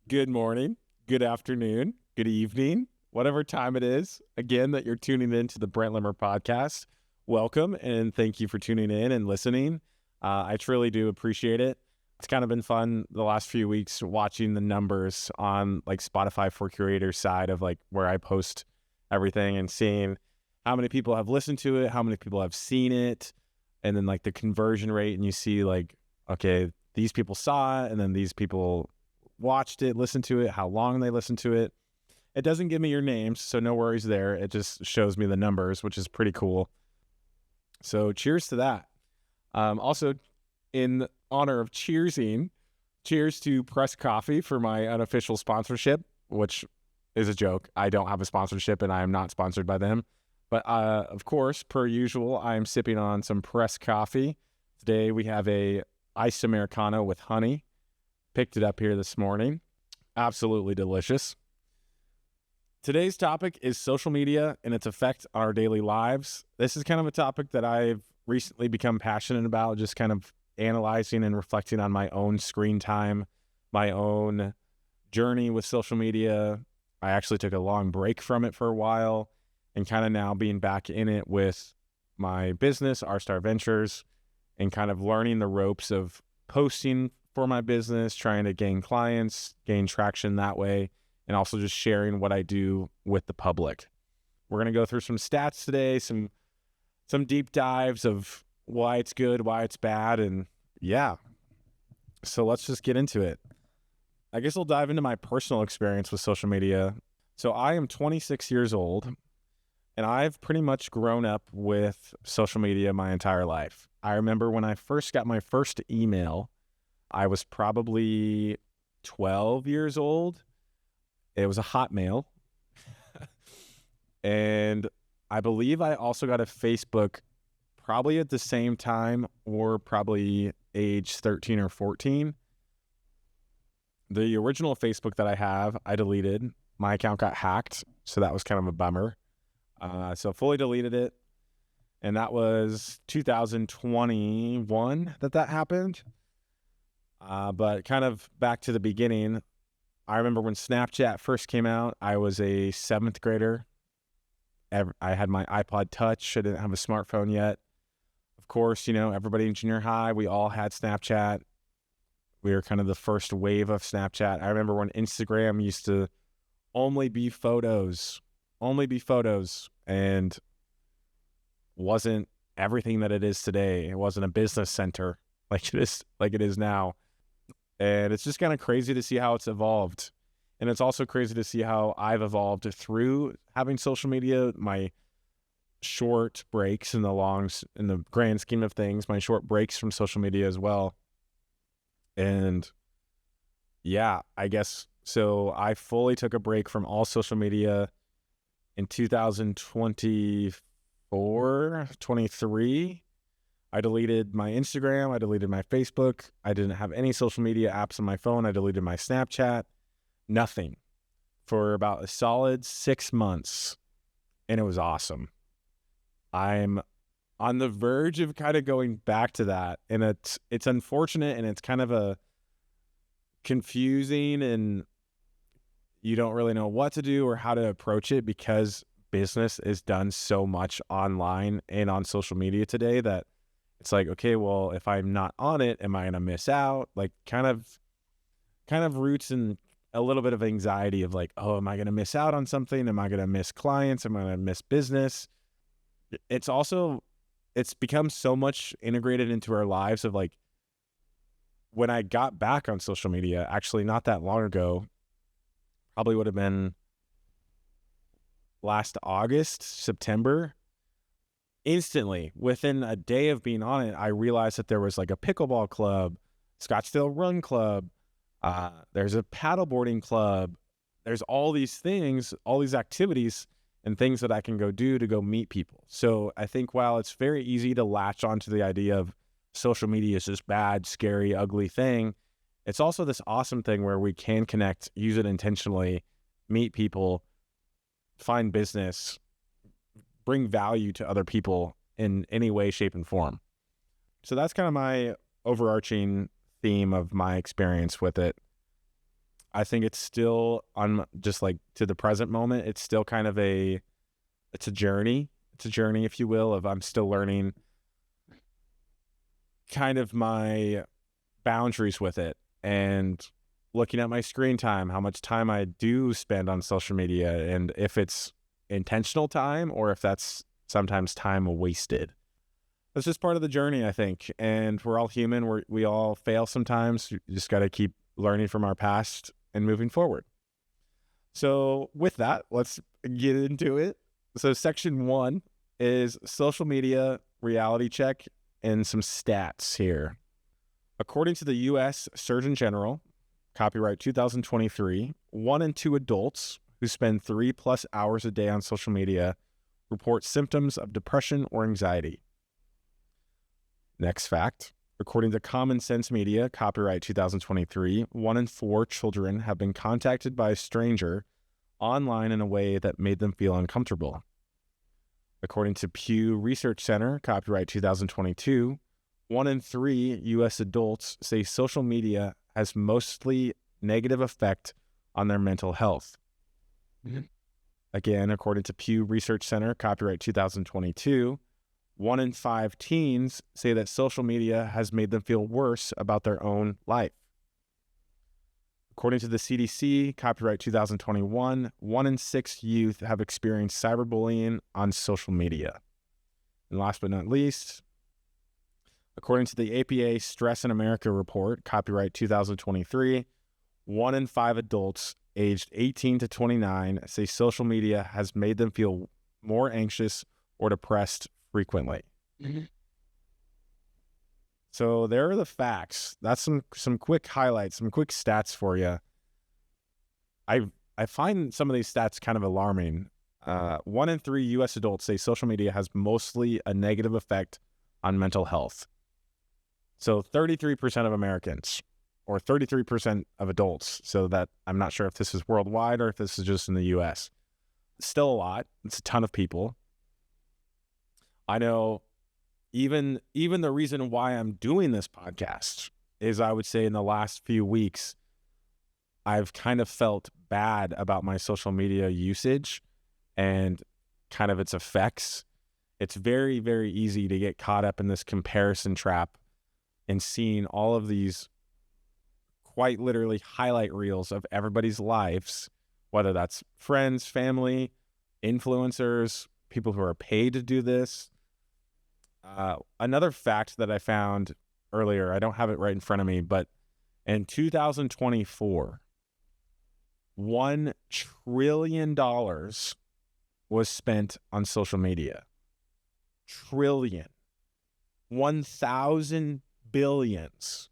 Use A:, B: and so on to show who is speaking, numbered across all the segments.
A: Good morning, good afternoon, good evening, whatever time it is, again, that you're tuning in to the Brent Lemmer podcast. Welcome, and thank you for tuning in and listening. I truly do appreciate it. It's kind of been fun the last few weeks watching the numbers on like Spotify for Creators side of like where I post everything and seeing how many people have listened to it, how many people have seen it, and then like the conversion rate. And you see like, okay, these people saw it, and then these people watched it, listened to it, how long they listened to it. It doesn't give me your names, so no worries there. It just shows me the numbers, which is pretty cool. So cheers to that. Also, in honor of cheersing, cheers to Press Coffee for my unofficial sponsorship, which is a joke. I don't have a sponsorship and I am not sponsored by them. But of course, per usual, I am sipping on some Press Coffee. Today we have a iced Americano with honey. Picked it up here this morning. Absolutely delicious. Today's topic is social media and its effect on our daily lives. This is kind of a topic that I've recently become passionate about, just kind of analyzing and reflecting on my own screen time, my own journey with social media. I actually took a long break from it for a while and kind of now being back in it with my business, R Star Ventures, and kind of learning the ropes of posting for my business, trying to gain clients, gain traction that way, and also just sharing what I do with the public. We're going to go through some stats today, some deep dives of why it's good, why it's bad, and yeah. So let's just get into it. I guess I'll dive into my personal experience with social media. So I am 26 years old, and I've pretty much grown up with social media my entire life. I remember when I first got my first email, I was probably 12 years old. It was a Hotmail. And I believe I also got a Facebook probably at the same time, or probably age 13 or 14. The original Facebook that I have, I deleted. My account got hacked, so that was kind of a bummer. So fully deleted it. And that was 2021 that happened. But kind of back to the beginning, I remember when Snapchat first came out, I was a 7th grader. I had my iPod Touch. I didn't have a smartphone yet. Of course, you know, everybody in junior high, we all had Snapchat. We were kind of the first wave of Snapchat. I remember when Instagram used to only be photos, and wasn't everything that it is today. It wasn't a business center like it is now. And it's just kind of crazy to see how it's evolved. And it's also crazy to see how I've evolved through having social media, my short breaks in the grand scheme of things, my short breaks from social media as well. And yeah, I guess, so I fully took a break from all social media in 2024, 23. I deleted my Instagram. I deleted my Facebook. I didn't have any social media apps on my phone. I deleted my Snapchat. Nothing for about a solid 6 months. And it was awesome. I'm on the verge of kind of going back to that. And it's unfortunate, and it's kind of a confusing, and you don't really know what to do or how to approach it, because business is done so much online and on social media today that it's like, okay, well, if I'm not on it, am I going to miss out? Like kind of roots in a little bit of anxiety of like, oh, am I going to miss out on something? Am I going to miss clients? Am I going to miss business? It's become so much integrated into our lives of like, when I got back on social media, actually not that long ago, probably would have been last August, September, instantly, within a day of being on it, I realized that there was like a pickleball club, Scottsdale Run Club, there's a paddleboarding club, there's all these things, all these activities and things that I can go do to go meet people. So I think while it's very easy to latch onto the idea of social media is this bad, scary, ugly thing, it's also this awesome thing where we can connect, use it intentionally, meet people, find business, bring value to other people in any way, shape, and form. So that's kind of my overarching theme of my experience with it. I think it's still on, just like to the present moment, it's still kind of it's a journey. It's a journey, if you will, of I'm still learning kind of my boundaries with it and looking at my screen time, how much time I do spend on social media, and if it's intentional time or if that's sometimes time wasted. That's just part of the journey, I think. And we're all human. We all fail sometimes. You just got to keep learning from our past and moving forward. So with that, let's get into it. So section 1 is social media reality check and some stats here. According to the U.S. Surgeon General, copyright 2023, 1 in 2 adults who spend 3+ hours a day on social media report symptoms of depression or anxiety. Next fact, according to Common Sense Media, copyright 2023, 1 in 4 children have been contacted by a stranger online in a way that made them feel uncomfortable. According to Pew Research Center, copyright 2022, 1 in 3 U.S. adults say social media has mostly negative effect on their mental health. Mm-hmm. Again, according to Pew Research Center, copyright 2022, 1 in 5 teens say that social media has made them feel worse about their own life. According to the CDC, copyright 2021, 1 in 6 youth have experienced cyberbullying on social media. And last but not least, according to the APA Stress in America report, copyright 2023, 1 in 5 adults aged 18 to 29 say social media has made them feel more anxious or depressed frequently. Mm-hmm. So there are the facts. That's some quick highlights, some quick stats for you. I find some of these stats kind of alarming. 1 in 3 U.S. adults say social media has mostly a negative effect on mental health. So 33% of Americans, or 33% of adults, so that I'm not sure if this is worldwide or if this is just in the U.S. Still a lot. It's a ton of people. I know even the reason why I'm doing this podcast is, I would say, in the last few weeks, I've kind of felt bad about my social media usage and kind of its effects. It's very, very easy to get caught up in this comparison trap and seeing all of these quite literally highlight reels of everybody's lives, whether that's friends, family, influencers, people who are paid to do this. Another fact that I found earlier, I don't have it right in front of me, but in 2024, $1 trillion was spent on social media. Trillion. 1,000 billions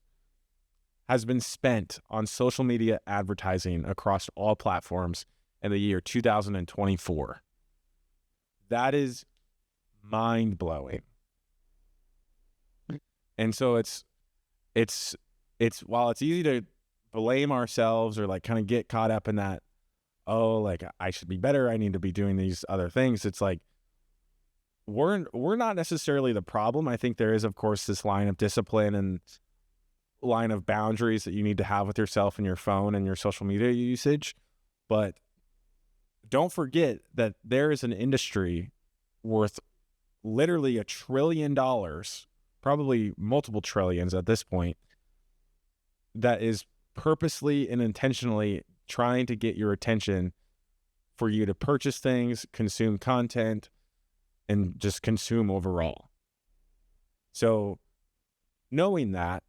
A: has been spent on social media advertising across all platforms in the year 2024. That is mind-blowing. And so it's while it's easy to blame ourselves or like kind of get caught up in that, oh, like I should be better, I need to be doing these other things. It's like we're not necessarily the problem. I think there is, of course, this line of discipline and line of boundaries that you need to have with yourself and your phone and your social media usage. But don't forget that there is an industry worth literally $1 trillion, probably multiple trillions at this point, that is purposely and intentionally trying to get your attention for you to purchase things, consume content, and just consume overall. So knowing that,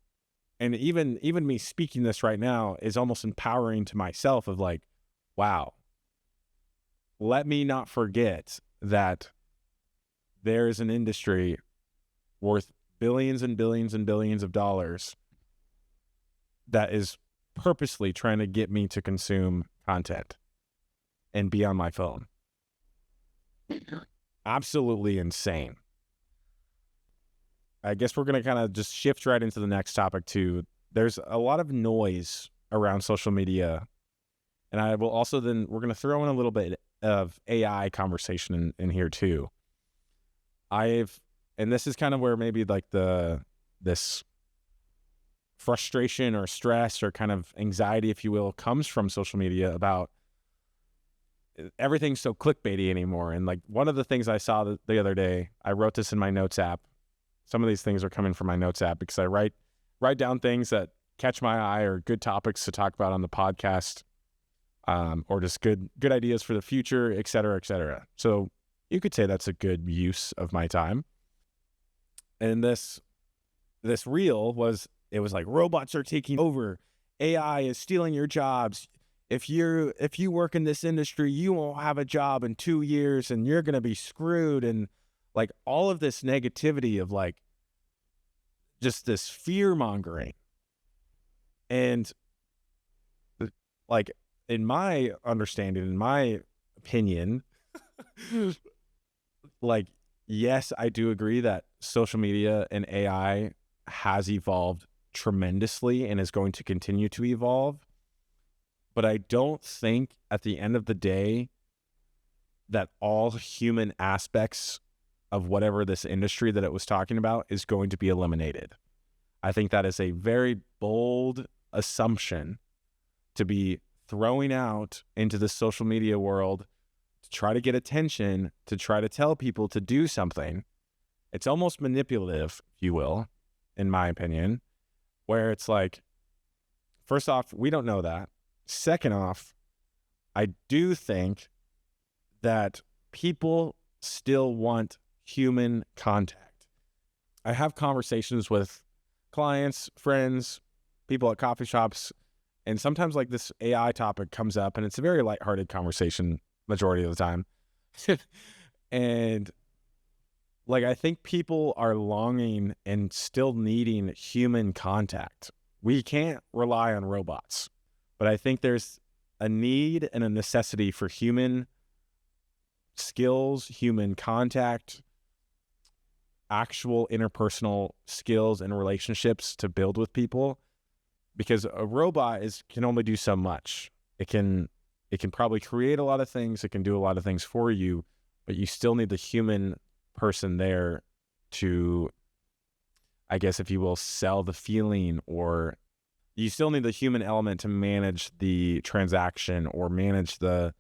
A: and even me speaking this right now is almost empowering to myself of like, wow, let me not forget that there is an industry worth billions and billions and billions of dollars that is purposely trying to get me to consume content and be on my phone. Absolutely insane. I guess we're going to kind of just shift right into the next topic too. There's a lot of noise around social media. And I will also then, we're going to throw in a little bit of AI conversation in here too. And this is kind of where maybe like this frustration or stress or kind of anxiety, if you will, comes from social media about everything's so clickbaity anymore. And like one of the things I saw the other day, I wrote this in my notes app. Some of these things are coming from my notes app because I write down things that catch my eye or good topics to talk about on the podcast, or just good ideas for the future, et cetera, et cetera. So you could say that's a good use of my time. And this reel was like, robots are taking over. AI is stealing your jobs. If you work in this industry, you won't have a job in 2 years and you're going to be screwed. And like all of this negativity of like just this fear mongering. And like in my understanding, in my opinion, like, yes, I do agree that social media and AI has evolved tremendously and is going to continue to evolve. But I don't think at the end of the day that all human aspects of whatever this industry that it was talking about is going to be eliminated. I think that is a very bold assumption to be throwing out into the social media world to try to get attention, to try to tell people to do something. It's almost manipulative, if you will, in my opinion, where it's like, first off, we don't know that. Second off, I do think that people still want human contact. I have conversations with clients, friends, people at coffee shops, and sometimes like this AI topic comes up and it's a very lighthearted conversation majority of the time. And like, I think people are longing and still needing human contact. We can't rely on robots, but I think there's a need and a necessity for human skills, human contact, actual interpersonal skills and relationships to build with people, because a robot can only do so much. It can probably create a lot of things. It can do a lot of things for you, but you still need the human person there to, I guess, if you will, sell the feeling, or you still need the human element to manage the transaction or manage the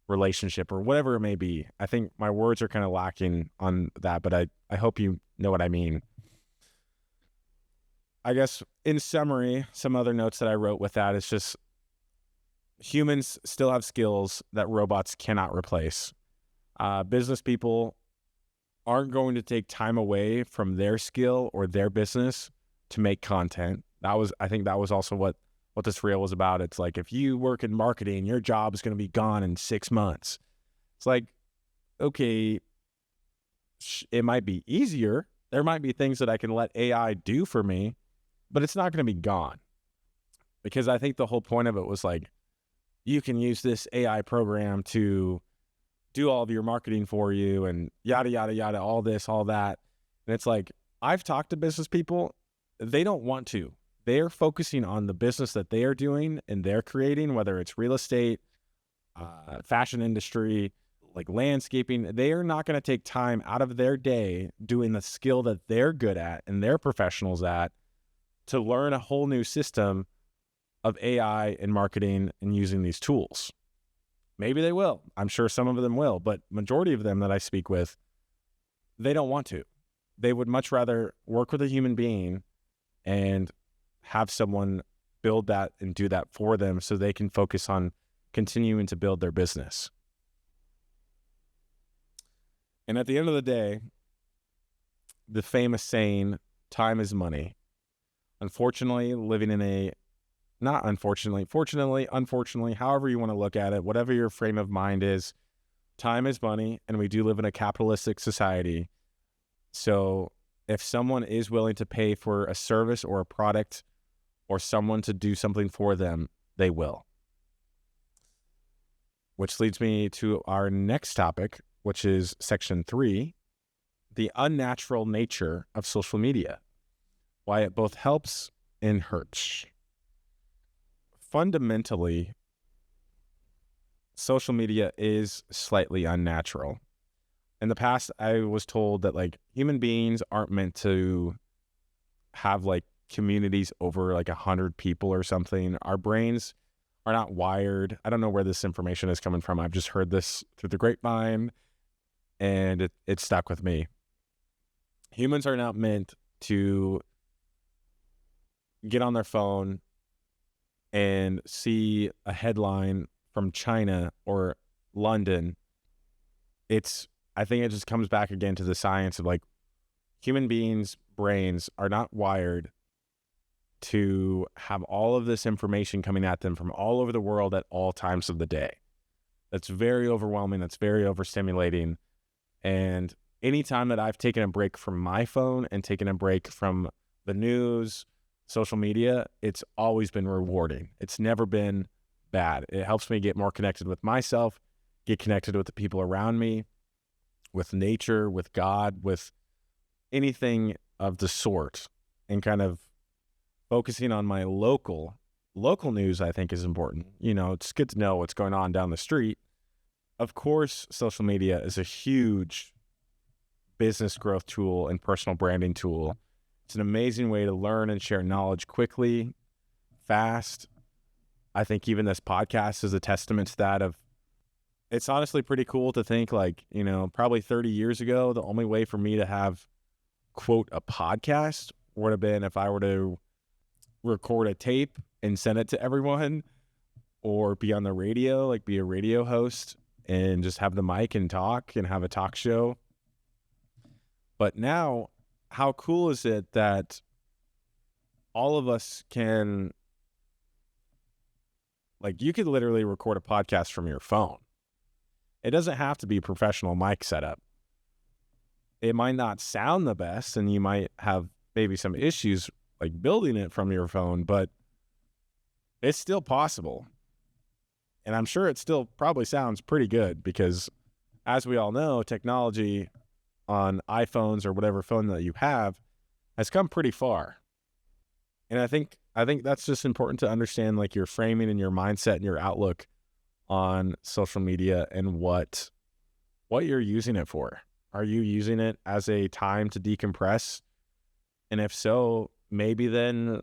A: relationship or whatever it may be. I think my words are kind of lacking on that, but I hope you know what I mean. I guess in summary, some other notes that I wrote with that is just humans still have skills that robots cannot replace. Business people aren't going to take time away from their skill or their business to make content. I think that was also what this reel was about. It's like, if you work in marketing, your job is going to be gone in 6 months. It's like, okay, it might be easier. There might be things that I can let AI do for me, but it's not going to be gone. Because I think the whole point of it was like, you can use this AI program to do all of your marketing for you and yada, yada, yada, all this, all that. And it's like, I've talked to business people, they don't want to. They're focusing on the business that they are doing and they're creating, whether it's real estate, fashion industry, like landscaping. They are not going to take time out of their day doing the skill that they're good at and they're professionals at to learn a whole new system of AI and marketing and using these tools. Maybe they will. I'm sure some of them will, but majority of them that I speak with, they don't want to. They would much rather work with a human being and have someone build that and do that for them so they can focus on continuing to build their business. And at the end of the day, the famous saying, time is money. Unfortunately, unfortunately, however you want to look at it, whatever your frame of mind is, time is money, and we do live in a capitalistic society. So if someone is willing to pay for a service or a product or someone to do something for them, they will. Which leads me to our next topic, which is section 3, the unnatural nature of social media, why it both helps and hurts. Fundamentally, social media is slightly unnatural. In the past, I was told that like human beings aren't meant to have like communities over like 100 people or something. Our brains are not wired. I don't know where this information is coming from. I've just heard this through the grapevine, and it stuck with me. Humans are not meant to get on their phone and see a headline from China or London. I think it just comes back again to the science of like human beings' brains are not wired to have all of this information coming at them from all over the world at all times of the day. That's very overwhelming. That's very overstimulating. And anytime that I've taken a break from my phone and taken a break from the news, social media, it's always been rewarding. It's never been bad. It helps me get more connected with myself, get connected with the people around me, with nature, with God, with anything of the sort, and kind of focusing on my local news, I think, is important. You know, it's good to know what's going on down the street. Of course, social media is a huge business growth tool and personal branding tool. It's an amazing way to learn and share knowledge quickly, fast. I think even this podcast is a testament to that. It's honestly pretty cool to think like, you know, probably 30 years ago, the only way for me to have, quote, a podcast would have been if I were to record a tape and send it to everyone, or be on the radio, like be a radio host and just have the mic and talk and have a talk show. But now, how cool is it that all of us can, like, you could literally record a podcast from your phone. It doesn't have to be a professional mic setup. It might not sound the best, and you might have maybe some issues like building it from your phone, but it's still possible. And I'm sure it still probably sounds pretty good because, as we all know, technology on iPhones or whatever phone that you have has come pretty far. And I think that's just important to understand, like, your framing and your mindset and your outlook on social media and what you're using it for. Are you using it as a time to decompress? And if so, maybe then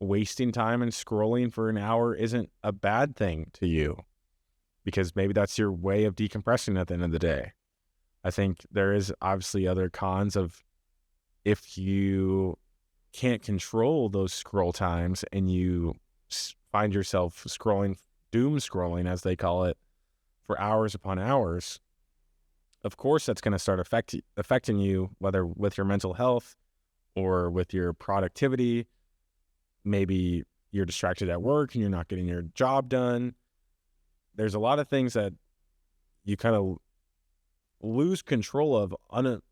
A: wasting time and scrolling for an hour isn't a bad thing to you, because maybe that's your way of decompressing at the end of the day. I think there is obviously other cons of, if you can't control those scroll times and you find yourself doom scrolling, as they call it, for hours upon hours, of course that's going to start affecting you, whether with your mental health or with your productivity. Maybe you're distracted at work and you're not getting your job done. There's a lot of things that you kind of lose control of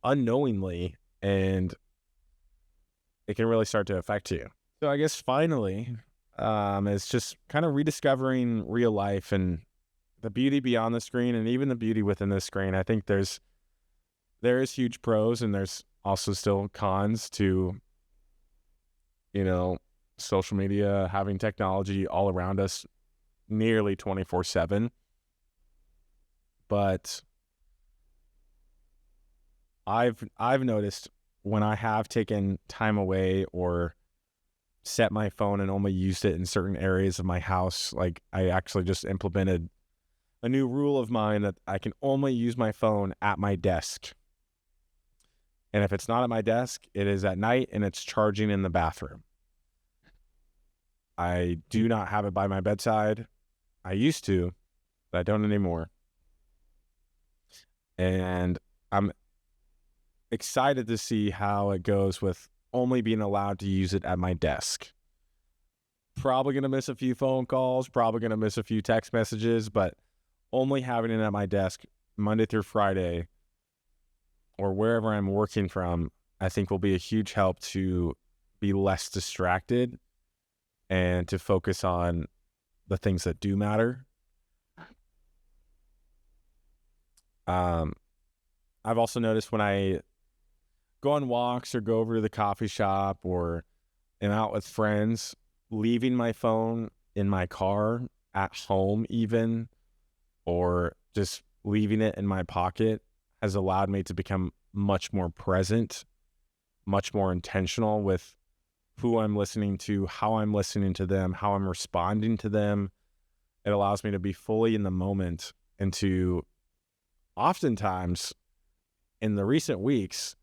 A: unknowingly, and it can really start to affect you. So I guess finally, it's just kind of rediscovering real life and the beauty beyond the screen, and even the beauty within the screen. I think there is huge pros, and there's also still cons to, you know, social media, having technology all around us nearly 24/7. But I've noticed when I have taken time away or set my phone and only used it in certain areas of my house, like I actually just implemented a new rule of mine that I can only use my phone at my desk. And if it's not at my desk, it is at night and it's charging in the bathroom. I do not have it by my bedside. I used to, but I don't anymore. And I'm excited to see how it goes with only being allowed to use it at my desk. Probably going to miss a few phone calls, probably going to miss a few text messages, but only having it at my desk Monday through Friday or wherever I'm working from, I think will be a huge help to be less distracted and to focus on the things that do matter. I've also noticed when I go on walks or go over to the coffee shop or am out with friends, leaving my phone in my car, at home even, or just leaving it in my pocket has allowed me to become much more present, much more intentional with who I'm listening to, how I'm listening to them, how I'm responding to them. It allows me to be fully in the moment and to oftentimes in the recent weeks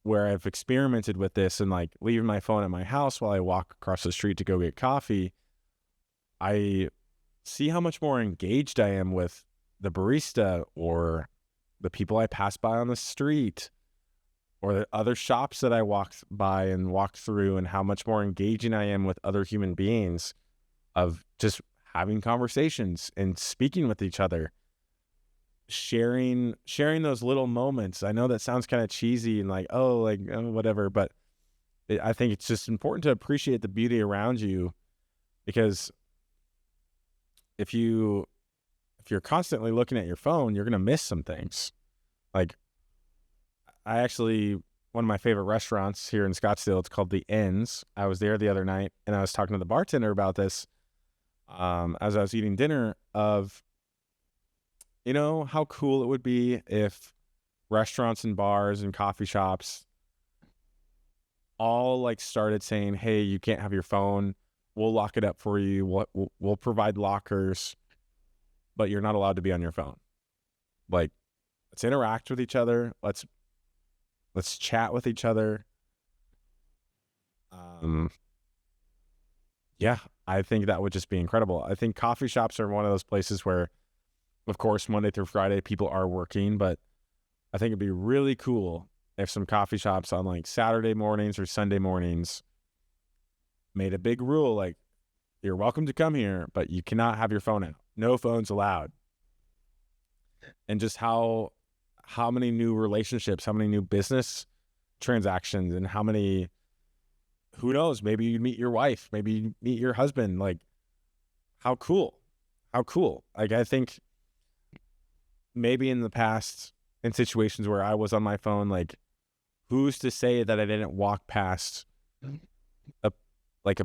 A: where I've experimented with this and like leaving my phone at my house while I walk across the street to go get coffee, I see how much more engaged I am with the barista or the people I pass by on the street or the other shops that I walked by and walked through, and how much more engaging I am with other human beings of just having conversations and speaking with each other, sharing those little moments. I know that sounds kind of cheesy and like, whatever, but I think it's just important to appreciate the beauty around you, because if you're constantly looking at your phone, you're going to miss some things. Like, one of my favorite restaurants here in Scottsdale, it's called The Ends. I was there the other night and I was talking to the bartender about this as I was eating dinner, of, how cool it would be if restaurants and bars and coffee shops all like started saying, hey, you can't have your phone. We'll lock it up for you. We'll provide lockers, but you're not allowed to be on your phone. Like, let's interact with each other. Let's chat with each other. Yeah, I think that would just be incredible. I think coffee shops are one of those places where, of course, Monday through Friday, people are working, but I think it'd be really cool if some coffee shops on like Saturday mornings or Sunday mornings made a big rule, like, you're welcome to come here, but you cannot have your phone out. No phones allowed. And just how many new relationships, how many new business transactions, and how many, who knows, maybe you meet your wife, maybe you meet your husband. Like, how cool. Like, I think maybe in the past, in situations where I was on my phone, like, who's to say that I didn't walk past a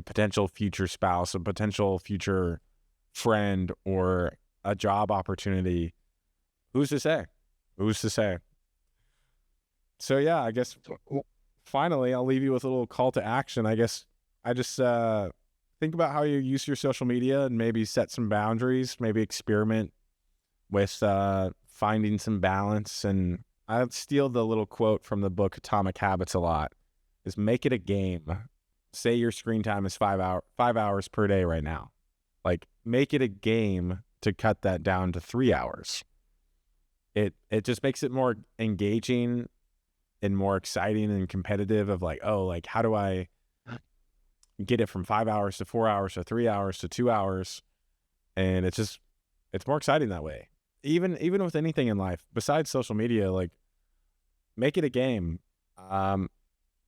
A: potential future spouse, a potential future friend, or a job opportunity? Who's to say? So yeah, I guess finally I'll leave you with a little call to action. I guess I just think about how you use your social media and maybe set some boundaries, maybe experiment with finding some balance. And I steal the little quote from the book Atomic Habits a lot, is make it a game. Say your screen time is 5 hours per day right now. Like, make it a game to cut that down to 3 hours. It just makes it more engaging and more exciting and competitive, of like, oh, like, how do I get it from 5 hours to 4 hours to 3 hours to 2 hours? And it's more exciting that way. Even with anything in life besides social media, like, make it a game.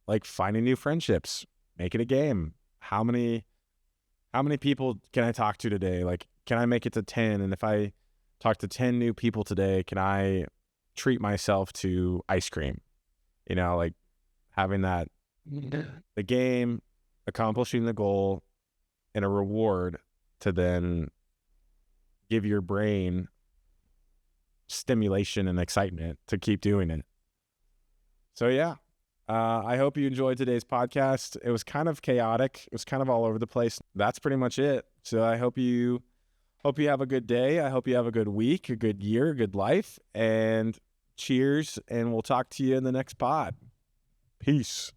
A: Like, finding new friendships, make it a game. How many people can I talk to today? Like, can I make it to 10? And if I talk to 10 new people today, can I treat myself to ice cream? Like, having that, the game, accomplishing the goal, and a reward to then give your brain stimulation and excitement to keep doing it. So yeah, I hope you enjoyed today's podcast. It was kind of chaotic. It was kind of all over the place. That's pretty much it. So I hope you have a good day. I hope you have a good week, a good year, a good life, and cheers. And we'll talk to you in the next pod. Peace.